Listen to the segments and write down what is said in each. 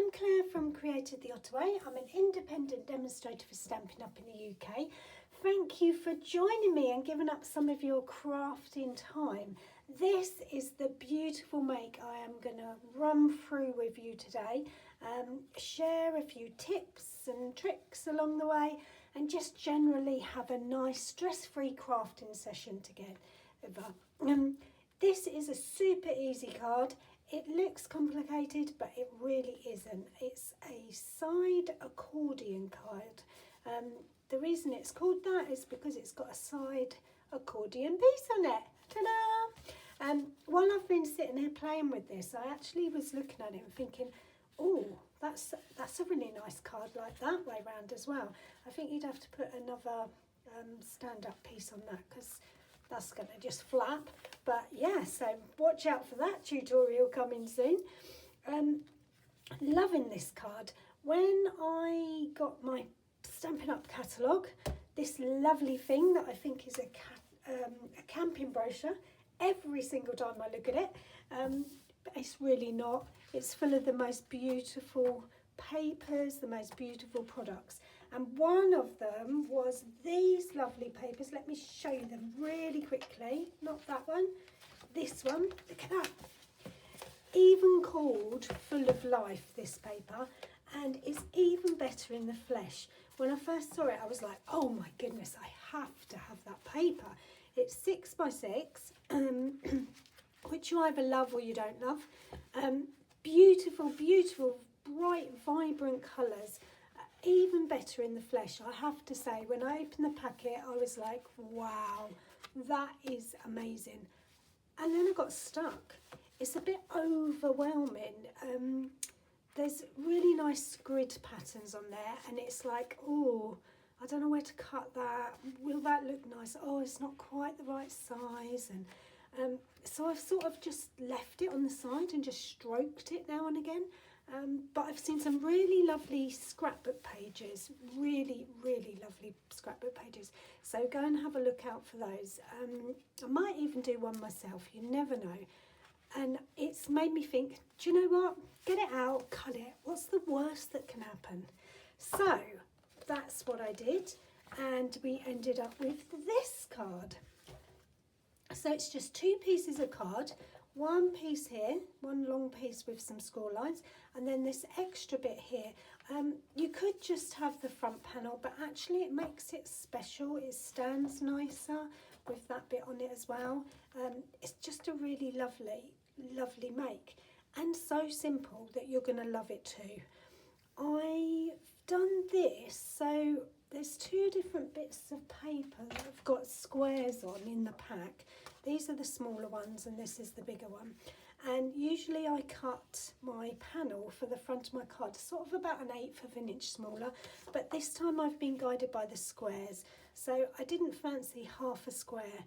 I'm Claire from createdtheottaway. I'm an independent demonstrator for Stampin' Up in the UK. Thank you for joining me and giving up some of your crafting time. This is the beautiful make I am going to run through with you today, share a few tips and tricks along the way, and just generally have a nice stress-free crafting session together. This is a super easy card. It looks complicated, but it really isn't. It's a side accordion card. The reason it's called that is because it's got a side accordion piece on it. Ta-da! While I've been sitting here playing with this, I actually was looking at it and thinking, oh, that's a really nice card like that way round as well. I think you'd have to put another stand-up piece on that because that's going to just flap. But yeah, so watch out for that tutorial coming soon. Loving this card. When I got my Stampin' Up catalogue, this lovely thing that I think is a camping brochure, every single time I look at it, but it's really not. It's full of the most beautiful papers, the most beautiful products. And one of them was these lovely papers. Let me show you them really quickly. Not that one, this one. Look at that. Even called Full of Life, this paper, and it's even better in the flesh. When I first saw it, I was like, oh my goodness, I have to have that paper. It's 6 by 6, which you either love or you don't love. Beautiful, beautiful, bright, vibrant colours. Even better in the flesh, I have to say. When I opened the packet, I was like, wow, that is amazing. And then I got stuck. It's a bit overwhelming. There's really nice grid patterns on there, and it's like, oh, I don't know where to cut that. Will that look nice? Oh, it's not quite the right size. And so I've sort of just left it on the side and just stroked it now and again. But I've seen some really lovely scrapbook pages, really, really lovely scrapbook pages. So go and have a look out for those. I might even do one myself, you never know. And it's made me think, do you know what? Get it out, cut it. What's the worst that can happen? So that's what I did. And we ended up with this card. So it's just 2 pieces of card. One piece here, one long piece with some score lines, and then this extra bit here. You could just have the front panel, but actually it makes it special. It stands nicer with that bit on it as well. It's just a really lovely, lovely make, and so simple that you're going to love it too. I've done this, so there's 2 different bits of paper that have got squares on in the pack. These are the smaller ones and this is the bigger one. And usually I cut my panel for the front of my card sort of about 1/8 of an inch smaller, but this time I've been guided by the squares. So I didn't fancy half a square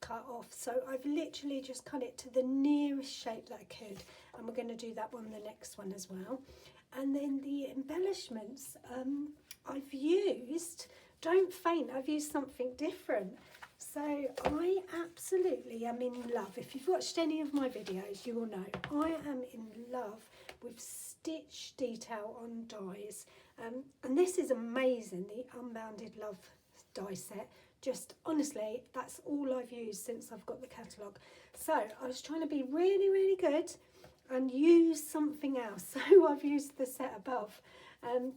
cut off, so I've literally just cut it to the nearest shape that I could, and we're going to do that one the next one as well. And then the embellishments I've used, don't faint, I've used something different. So I absolutely am in love. If you've watched any of my videos, you will know I am in love with stitch detail on dies. And this is amazing, the Unbounded Love die set. Just honestly, that's all I've used since I've got the catalogue. So I was trying to be really, really good and use something else. So I've used the set above.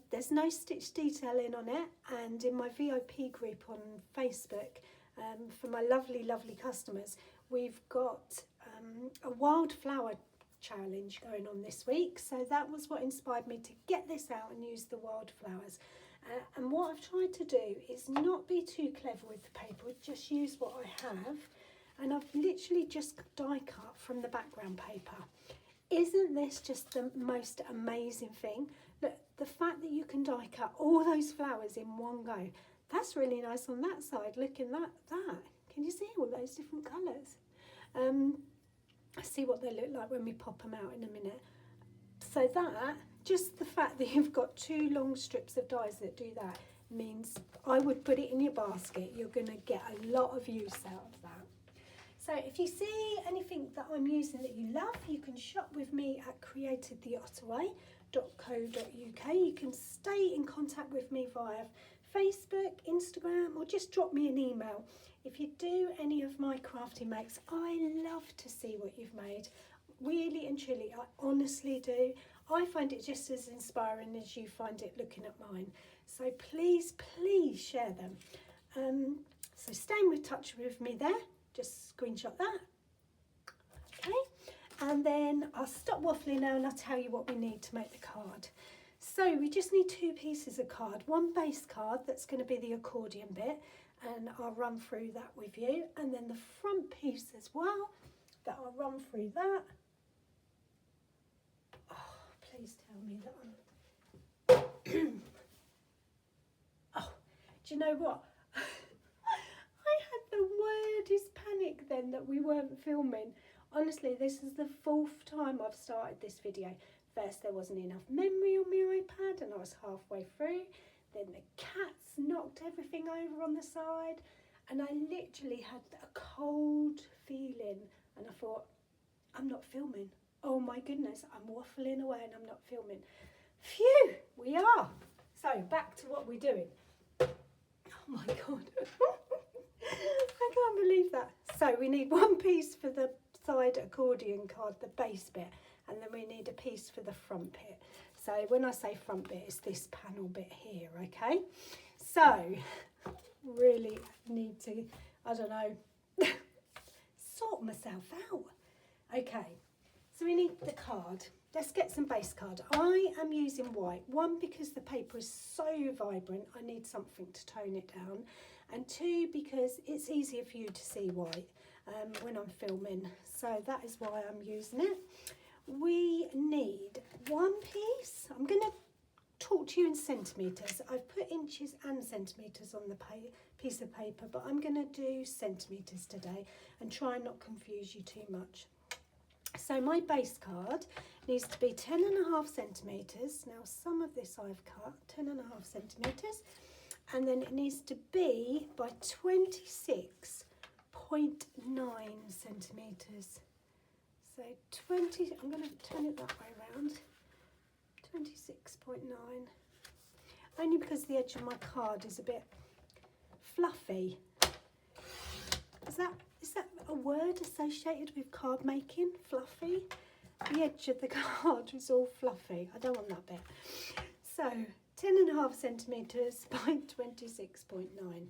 There's no stitch detailing on it, and in my VIP group on Facebook, for my lovely, lovely customers, we've got a wildflower challenge going on this week. So that was what inspired me to get this out and use the wildflowers. And what I've tried to do is not be too clever with the paper, just use what I have. And I've literally just die cut from the background paper. Isn't this just the most amazing thing? Look, the fact that you can die cut all those flowers in one go. That's really nice on that side. Look in that. Can you see all those different colours? See what they look like when we pop them out in a minute. So that, just the fact that you've got 2 long strips of dies that do that means I would put it in your basket. You're going to get a lot of use out of that. So if you see anything that I'm using that you love, you can shop with me at createdtheottaway.co.uk. You can stay in contact with me via Facebook, Instagram, or just drop me an email. If you do any of my crafty makes, I love to see what you've made. Really and truly, I honestly do. I find it just as inspiring as you find it looking at mine. So please, please share them. So stay in touch with me there. Just screenshot that. Okay, and then I'll stop waffling now and I'll tell you what we need to make the card. So we just need 2 pieces of card. One base card that's going to be the accordion bit, and I'll run through that with you. And then the front piece as well, that I'll run through that. Oh, please tell me that I'm... Oh, do you know what? The weirdest panic then that we weren't filming. Honestly, this is the 4th time I've started this video. First there wasn't enough memory on my iPad and I was halfway through. Then the cats knocked everything over on the side and I literally had a cold feeling and I thought, I'm not filming. Oh my goodness, I'm waffling away and I'm not filming. Phew, we are. So back to what we're doing. Oh my God. I can't believe that. So we need 1 piece for the side accordion card, the base bit, and then we need a piece for the front bit. So when I say front bit, it's this panel bit here, okay? So really need to, I don't know, sort myself out. Okay, so we need the card. Let's get some base card. I am using white. 1, because the paper is so vibrant, I need something to tone it down. And 2, because it's easier for you to see white when I'm filming. So that is why I'm using it. We need 1 piece. I'm going to talk to you in centimetres. I've put inches and centimetres on the piece of paper, but I'm going to do centimetres today and try and not confuse you too much. So my base card needs to be 10.5 centimetres. Now some of this I've cut, 10.5 centimetres. And then it needs to be by 26.9 centimetres. So 20, I'm going to turn it that way around. 26.9. Only because the edge of my card is a bit fluffy. Is that a word associated with card making? Fluffy? The edge of the card is all fluffy. I don't want that bit. So 10.5 centimetres by 26.9.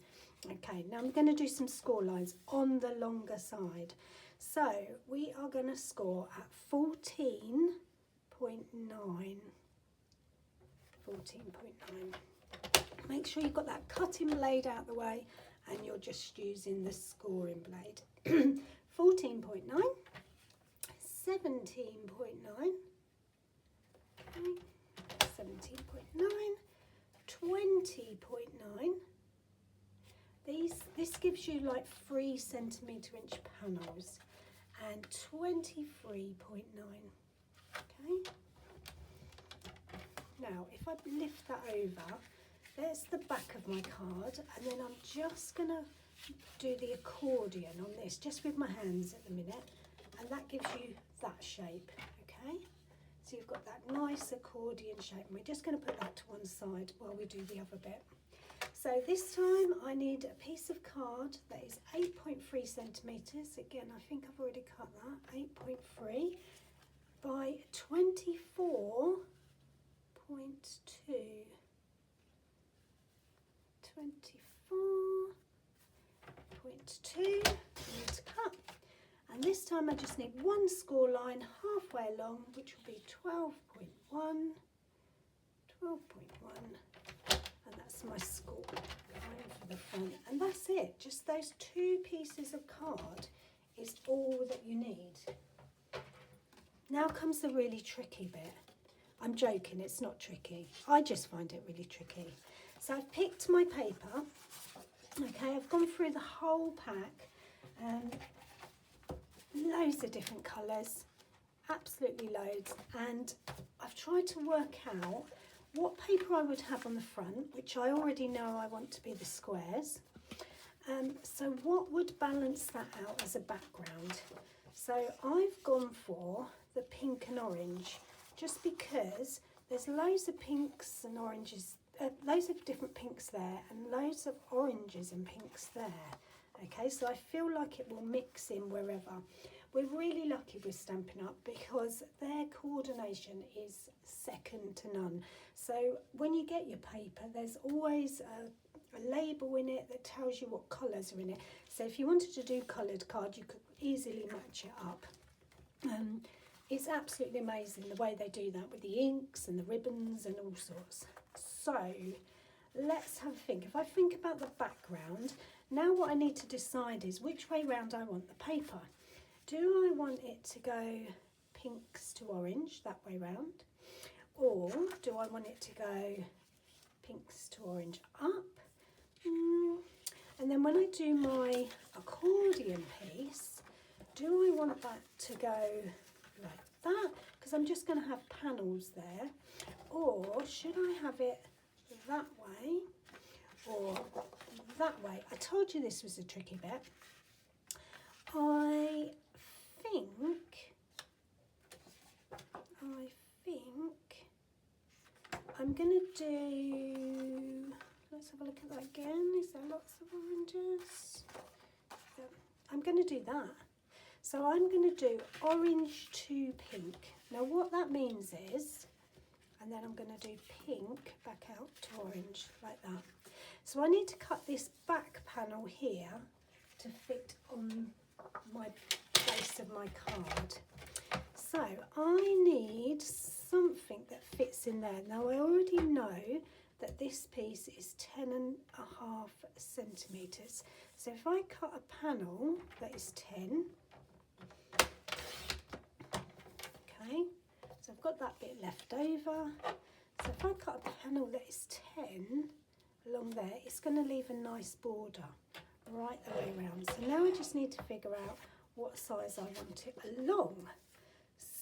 Okay, now I'm going to do some score lines on the longer side. So we are going to score at 14.9. 14.9. Make sure you've got that cutting blade out the way and you're just using the scoring blade. 14.9, 17.9, 17.9, 20.9. This gives you like 3 centimetre inch panels, and 23.9. Okay. Now, if I lift that over, there's the back of my card, and then I'm just gonna do the accordion on this, just with my hands at the minute, and that gives you that shape. Okay. So you've got that nice accordion shape, and we're just going to put that to one side while we do the other bit. So this time I need a piece of card that is 8.3 centimetres. Again, I think I've already cut that. 8.3 by 24.2. 24.2. I need to cut. And this time I just need 1 score line halfway along, which will be 12.1, 12.1, and that's my score line for the front. And that's it. Just those 2 pieces of card is all that you need. Now comes the really tricky bit. I'm joking, it's not tricky. I just find it really tricky. So I've picked my paper. Okay, I've gone through the whole pack. Loads of different colours, absolutely loads, and I've tried to work out what paper I would have on the front, which I already know I want to be the squares, So what would balance that out as a background? So I've gone for the pink and orange, just because there's loads of pinks and oranges, loads of different pinks there and loads of oranges and pinks there. Okay, so I feel like it will mix in wherever. We're really lucky with Stampin' Up because their coordination is second to none. So when you get your paper, there's always a label in it that tells you what colours are in it. So if you wanted to do coloured card, you could easily match it up. It's absolutely amazing the way they do that with the inks and the ribbons and all sorts. So let's have a think. If I think about the background, now what I need to decide is which way round I want the paper. Do I want it to go pinks to orange, that way round? Or do I want it to go pinks to orange up? And then when I do my accordion piece, do I want that to go like that? Because I'm just going to have panels there. Or should I have it that way or that way? I told you this was a tricky bit. I think I'm going to do, let's have a look at that again. Is there lots of oranges? Yep. I'm going to do that. So I'm going to do orange to pink. Now what that means is, and then I'm going to do pink back out to orange like that. So I need to cut this back panel here to fit on my base of my card. So I need something that fits in there. Now I already know that this piece is 10.5 centimetres. So if I cut a panel that is 10, okay, so I've got that bit left over. So if I cut a panel that is 10 along there, it's going to leave a nice border right the way around. So now I just need to figure out what size I want it along.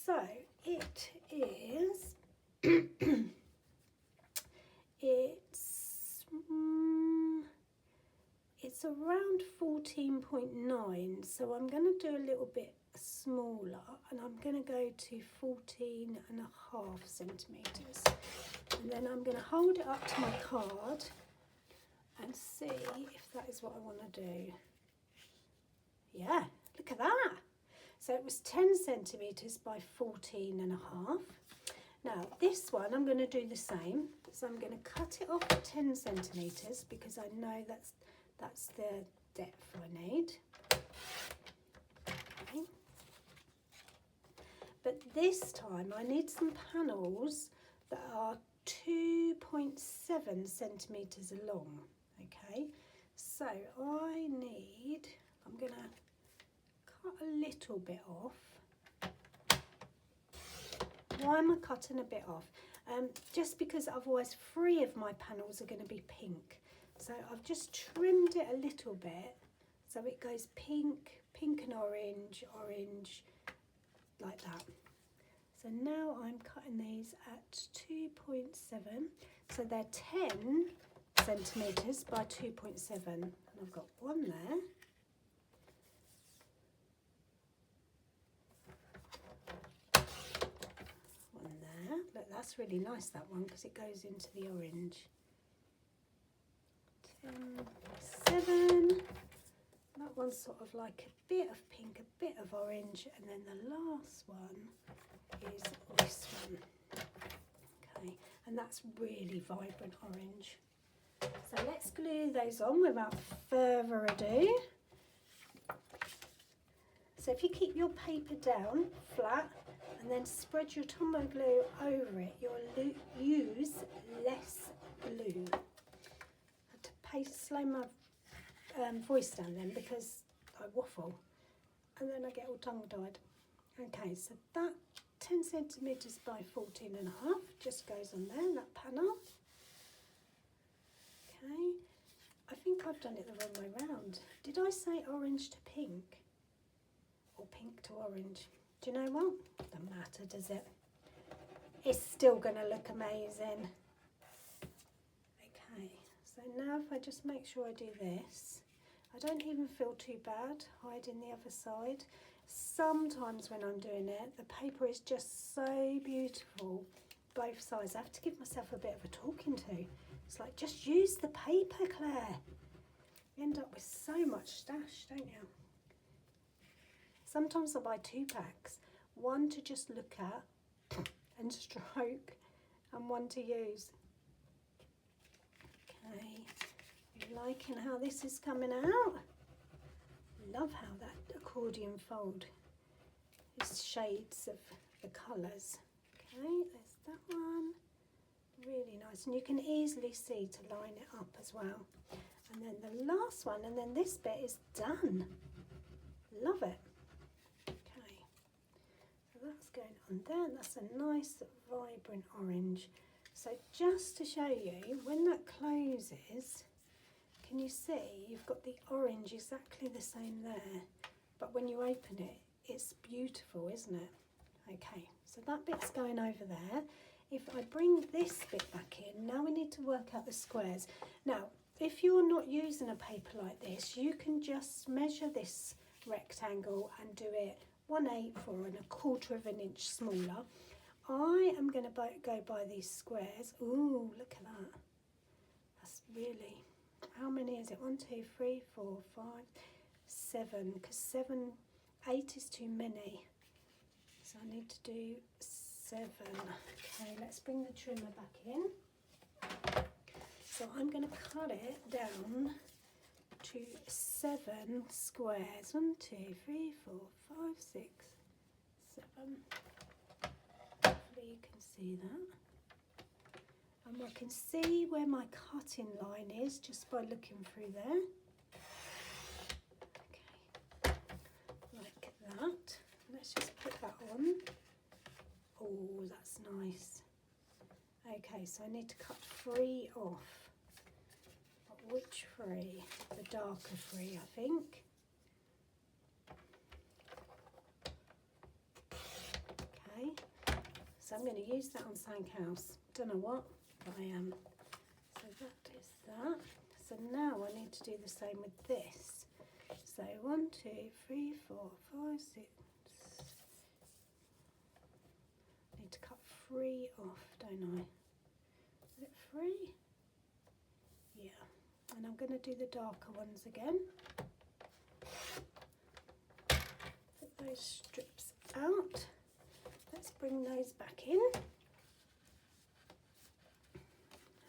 So it is, it's around 14.9, so I'm going to do a little bit smaller and I'm going to go to 14.5 centimetres. And then I'm going to hold it up to my card and see if that is what I want to do. Yeah, look at that. So it was 10 centimetres by 14.5. Now this one I'm going to do the same. So I'm going to cut it off at 10 centimetres because I know that's the depth I need. Okay. But this time I need some panels that are 2.7 centimetres long. Okay, so I'm going to cut a little bit off. Why am I cutting a bit off? Just because otherwise 3 of my panels are going to be pink. So I've just trimmed it a little bit so it goes pink, pink and orange, orange, like that. So now I'm cutting these at 2.7. So they're 10 centimetres by 2.7. And I've got one there. One there. Look, that's really nice, that one, because it goes into the orange. 10, 7. That one's sort of like a bit of pink, a bit of orange, and then the last one is this one. Okay, and that's really vibrant orange. So let's glue those on without further ado. So if you keep your paper down flat and then spread your Tombow glue over it, you'll use less glue. I had to slow my voice down then because I waffle and then I get all tongue-tied. Okay, so that 10 centimetres by 14.5 just goes on there, that panel. Okay, I think I've done it the wrong way round. Did I say orange to pink or pink to orange? Do you know what? Doesn't matter, does it? It's still going to look amazing. Okay, so now if I just make sure I do this, I don't even feel too bad hiding the other side. Sometimes when I'm doing it, the paper is just so beautiful, both sides. I have to give myself a bit of a talking to. It's like, just use the paper, Claire. You end up with so much stash, don't you? Sometimes I buy 2 packs, one to just look at and stroke, and one to use. Okay, you liking how this is coming out? Love how that accordion fold is shades of the colours. Okay, there's that one. Really nice, and you can easily see to line it up as well. And then the last one, and then this bit is done. Love it. Okay, so that's going on there, and that's a nice vibrant orange. So just to show you, when that closes, can you see you've got the orange exactly the same there, but when you open it, it's beautiful, isn't it? Okay, so that bit's going over there. If I bring this bit back in, now we need to work out the squares. Now, if you're not using a paper like this, you can just measure this rectangle and do it 1/8 or 1/4 of an inch smaller. I am going to go by these squares. Ooh, look at that. That's really, how many is it? 1, 2, 3, 4, 5, 7, because 8 is too many. So I need to do 7. Okay, let's bring the trimmer back in. So I'm going to cut it down to 7 squares. 1, 2, 3, 4, 5, 6, 7. Hopefully you can see that. And I can see where my cutting line is just by looking through there. Okay, like that. Let's just put that on. Oh, that's nice. Okay, so I need to cut 3 off. But which 3? The darker 3, I think. Okay, so I'm going to use that on something else. Don't know what, but I am. So that is that. So now I need to do the same with this. So 1, 2, 3, 4, 5, 6. Need to cut 3 off, don't I? Is it 3? Yeah. And I'm going to do the darker ones again. Put those strips out. Let's bring those back in.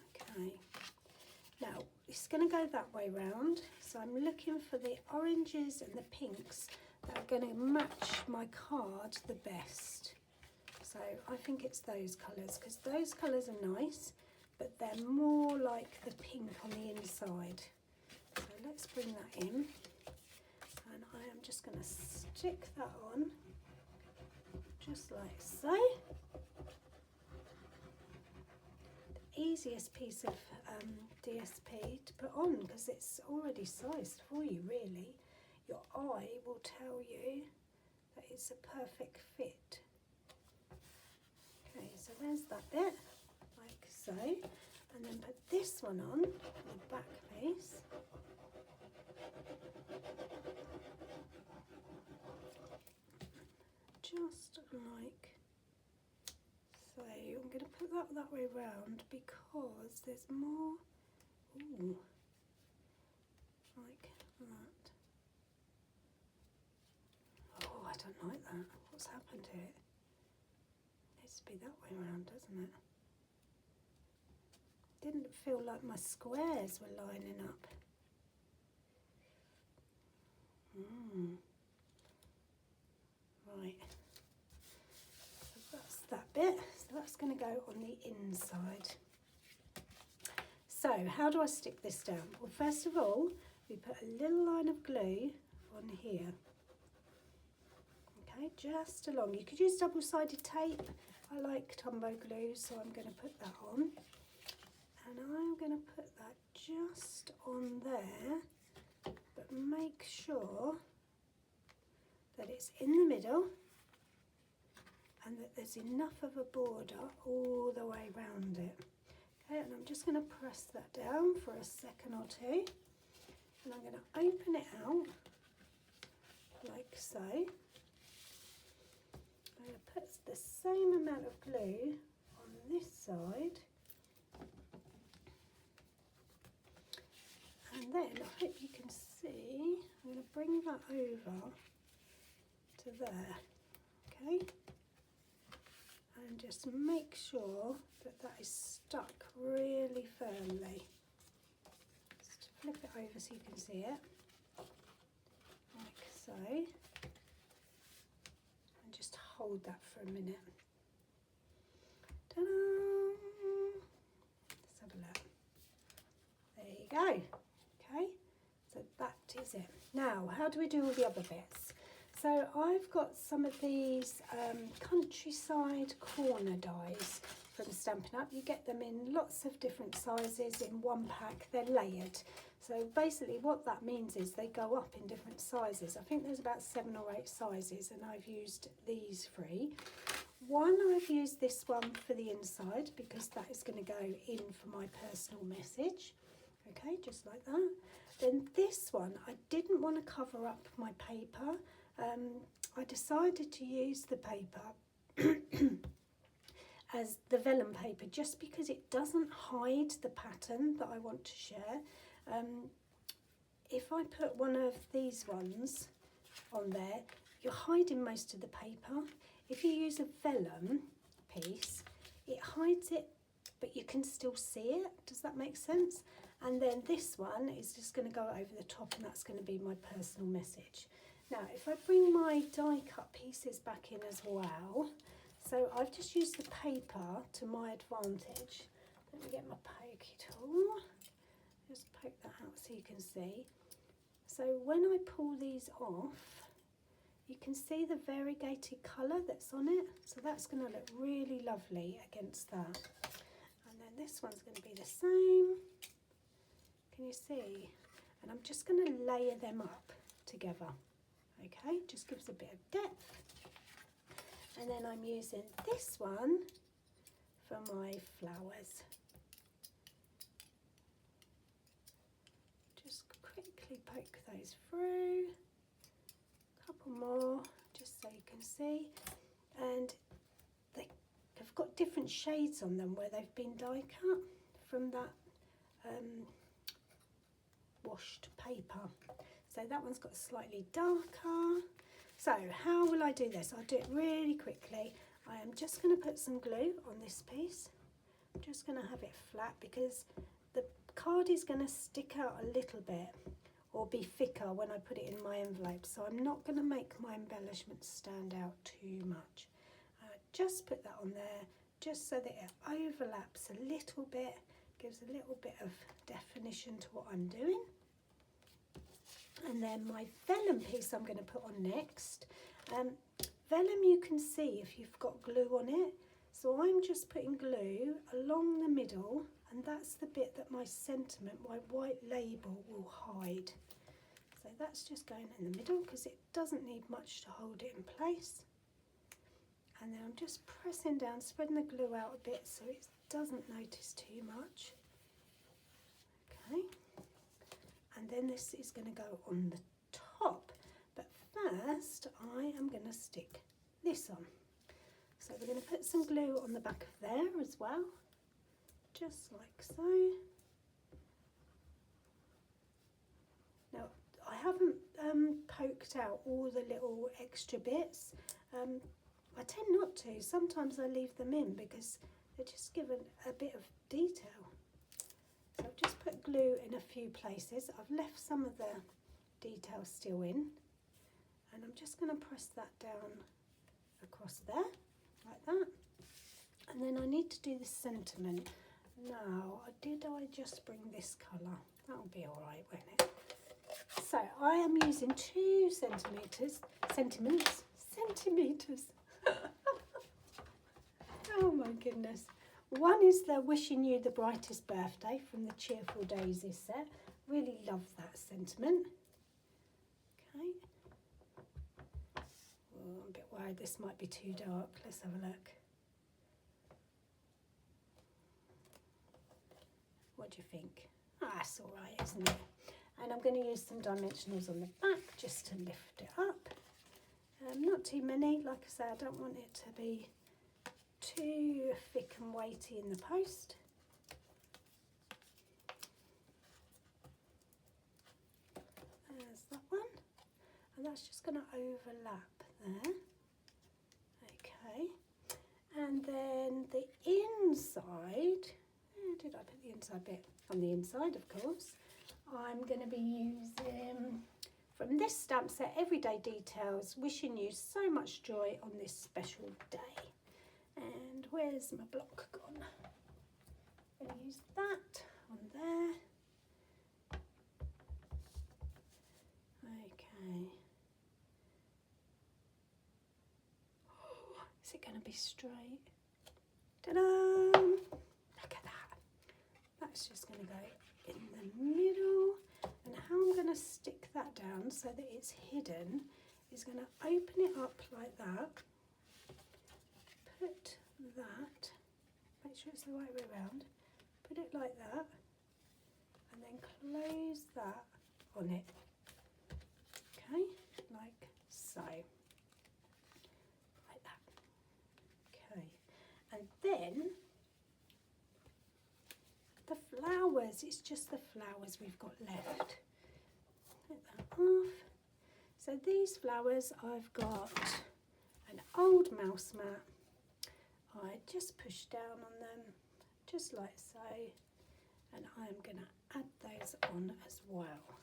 Okay. Now, it's going to go that way round. So I'm looking for the oranges and the pinks that are going to match my card the best. So I think it's those colours, because those colours are nice, but they're more like the pink on the inside. So let's bring that in, and I am just going to stick that on, just like so. The easiest piece of DSP to put on, because it's already sized for you, really. Your eye will tell you that it's a perfect fit. Okay, so there's that bit, like so, and then put this one on, the back piece. Just like so. I'm going to put that way round because there's more, ooh, like that. Oh, I don't like that. What's happened to it? Needs to be that way around, doesn't it? Didn't feel like my squares were lining up. Right. So that's that bit. So that's going to go on the inside. So how do I stick this down? Well, first of all, we put a little line of glue on here. Okay, just along. You could use double-sided tape. I like Tombow glue, so I'm going to put that on. And I'm going to put that just on there, but make sure that it's in the middle and that there's enough of a border all the way around it. Okay, and I'm just going to press that down for a second or two. And I'm going to open it out like so. I'm going to put the same amount of glue on this side. And then I hope you can see, I'm going to bring that over to there, okay? And just make sure that that is stuck really firmly. Just flip it over so you can see it, like so. And just hold that for a minute. Ta-da! Let's have a look. There you go. Okay, so that is it. Now, how do we do all the other bits? So I've got some of these countryside corner dies from Stampin' Up. You get them in lots of different sizes in one pack. They're layered. So basically what that means is they go up in different sizes. I think there's about 7 or 8 sizes, and I've used these 3. One, I've used this one for the inside because that is going to go in for my personal message. Okay, just like that. Then this one, I didn't want to cover up my paper. I decided to use the paper as the vellum paper just because it doesn't hide the pattern that I want to share. If I put one of these ones on there, you're hiding most of the paper. If you use a vellum piece, it hides it, but you can still see it. Does that make sense? And then this one is just going to go over the top, and that's going to be my personal message. Now, if I bring my die cut pieces back in as well, so I've just used the paper to my advantage. Let me get my pokey tool. Just poke that out so you can see. So when I pull these off, you can see the variegated colour that's on it. So that's going to look really lovely against that. And then this one's going to be the same. Can you see? And I'm just going to layer them up together. Okay, just gives a bit of depth. And then I'm using this one for my flowers. Just quickly poke those through. A couple more, just so you can see. And they have got different shades on them where they've been die cut from that washed paper. So that one's got slightly darker. So how will I do this? I'll do it really quickly. I am just going to put some glue on this piece. I'm just going to have it flat because the card is going to stick out a little bit or be thicker when I put it in my envelope. So I'm not going to make my embellishments stand out too much. Just put that on there just so that it overlaps a little bit, gives a little bit of definition to what I'm doing. And then my vellum piece I'm going to put on next. Vellum you can see if you've got glue on it. So I'm just putting glue along the middle, and that's the bit that my sentiment, my white label, will hide. So that's just going in the middle because it doesn't need much to hold it in place. And then I'm just pressing down, spreading the glue out a bit so it doesn't notice too much. Okay. And then this is going to go on the top. But first, I am going to stick this on. So we're going to put some glue on the back of there as well, just like so. Now, I haven't poked out all the little extra bits. I tend not to. Sometimes I leave them in because they're just given a bit of detail. So I've just put glue in a few places. I've left some of the detail still in, and I'm just going to press that down across there, like that. And then I need to do the sentiment. Now, did I just bring this colour? That'll be all right, won't it? So I am using 2 centimetres. Oh my goodness. One is the Wishing You the Brightest Birthday from the Cheerful Daisies set. Really love that sentiment. Okay. Oh, I'm a bit worried this might be too dark. Let's have a look. What do you think? Ah, it's all right, isn't it? And I'm going to use some dimensionals on the back just to lift it up. Not too many, like I say, I don't want it to be too thick and weighty in the post. There's that one, and that's just going to overlap there. Okay, and then the inside, where did I put the inside bit? On the inside, of course, I'm going to be using from this stamp set, Everyday Details, wishing you so much joy on this special day. And where's my block gone? I'm going to use that on there. Okay. Oh, is it going to be straight? Ta-da! Look at that. That's just going to go in the middle. And how I'm going to stick that down so that it's hidden is going to open it up like that. Put that, make sure it's the right way around. Put it like that. And then close that on it. Okay, like so. Like that. Okay, and then the flowers, it's just the flowers we've got left. Take that off. So these flowers, I've got an old mouse mat. I just push down on them, just like so. And I'm going to add those on as well.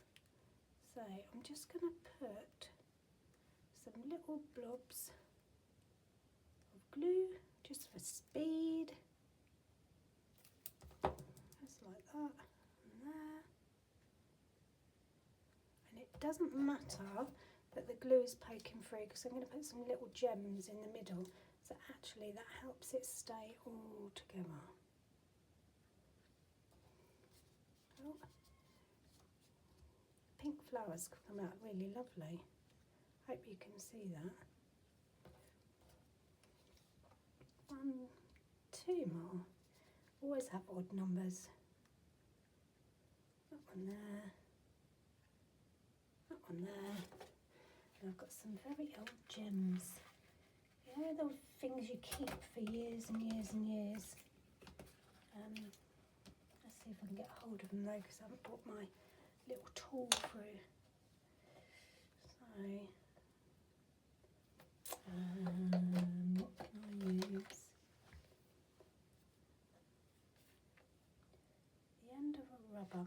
So I'm just going to put some little blobs of glue, just for speed. Just like that, and there. And it doesn't matter that the glue is poking through, because I'm going to put some little gems in the middle. So actually that helps it stay all together. Oh. Pink flowers come out really lovely. Hope you can see that. 1, 2 more. Always have odd numbers. That one there. That one there. And I've got some very old gems. You know, those things you keep for years and years and years. Let's see if I can get hold of them though, because I haven't brought my little tool through. So, what can I use? The end of a rubber.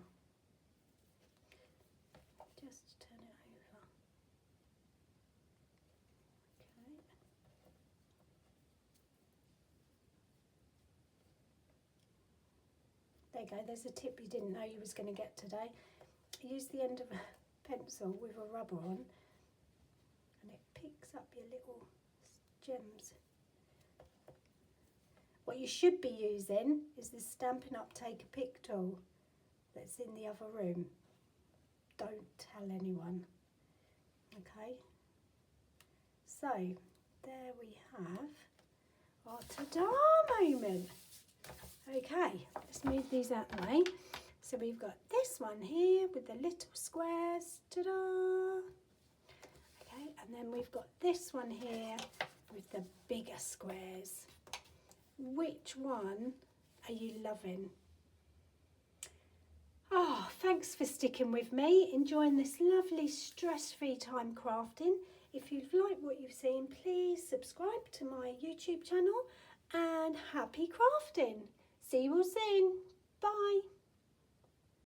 Just turn it over. Okay. There you go, there's a tip you didn't know you was going to get today. Use the end of a pencil with a rubber on, and it picks up your little gems. What you should be using is the Stampin' Up Take a Pic tool that's in the other room. Don't tell anyone. Okay, so there we have our ta-da moment. Okay, let's move these out of the way. So we've got this one here with the little squares, ta-da! Okay, and then we've got this one here with the bigger squares. Which one are you loving? Oh, thanks for sticking with me, enjoying this lovely stress-free time crafting. If you've liked what you've seen, please subscribe to my YouTube channel, and happy crafting. See you all soon.